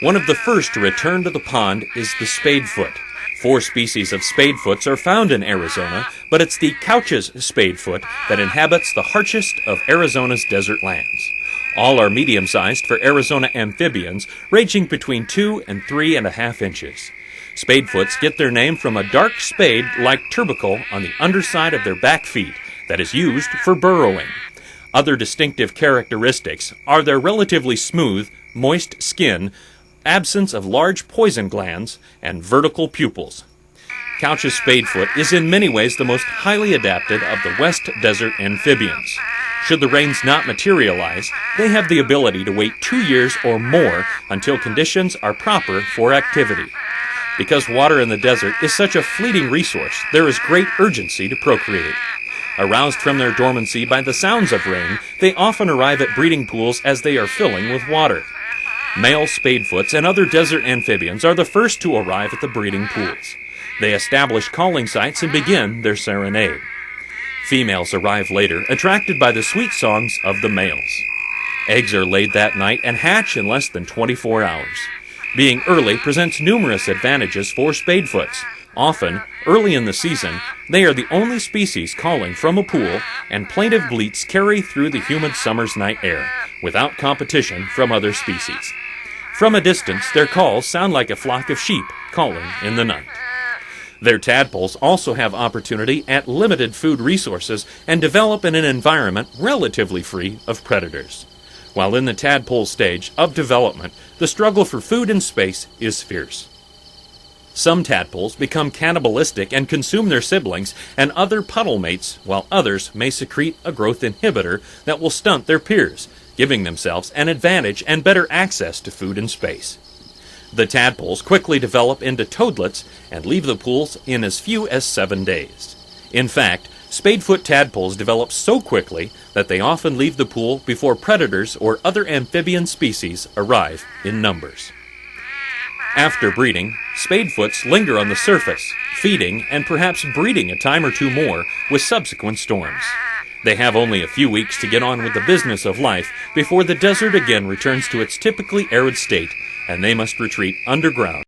One of the first to return to the pond is the spadefoot. 4 species of spadefoots are found in Arizona, but it's the Couch's spadefoot that inhabits the harshest of Arizona's desert lands. All are medium-sized for Arizona amphibians, ranging between 2 and 3.5 inches. Spadefoots get their name from a dark spade-like tubercle on the underside of their back feet that is used for burrowing. Other distinctive characteristics are their relatively smooth, moist skin, absence of large poison glands, and vertical pupils. Couch's spadefoot is in many ways the most highly adapted of the West Desert amphibians. Should the rains not materialize, they have the ability to wait 2 years or more until conditions are proper for activity. Because water in the desert is such a fleeting resource, there is great urgency to procreate. Aroused from their dormancy by the sounds of rain, they often arrive at breeding pools as they are filling with water. Male spadefoots and other desert amphibians are the first to arrive at the breeding pools. They establish calling sites and begin their serenade. Females arrive later, attracted by the sweet songs of the males. Eggs are laid that night and hatch in less than 24 hours. Being early presents numerous advantages for spadefoots. Often, early in the season, they are the only species calling from a pool, and plaintive bleats carry through the humid summer's night air, without competition from other species. From a distance, their calls sound like a flock of sheep calling in the night. Their tadpoles also have opportunity at limited food resources and develop in an environment relatively free of predators. While in the tadpole stage of development, the struggle for food and space is fierce. Some tadpoles become cannibalistic and consume their siblings and other puddle mates, while others may secrete a growth inhibitor that will stunt their peers, giving themselves an advantage and better access to food and space. The tadpoles quickly develop into toadlets and leave the pools in as few as 7 days. In fact, spadefoot tadpoles develop so quickly that they often leave the pool before predators or other amphibian species arrive in numbers. After breeding, spadefoots linger on the surface, feeding and perhaps breeding a time or two more with subsequent storms. They have only a few weeks to get on with the business of life before the desert again returns to its typically arid state, and they must retreat underground.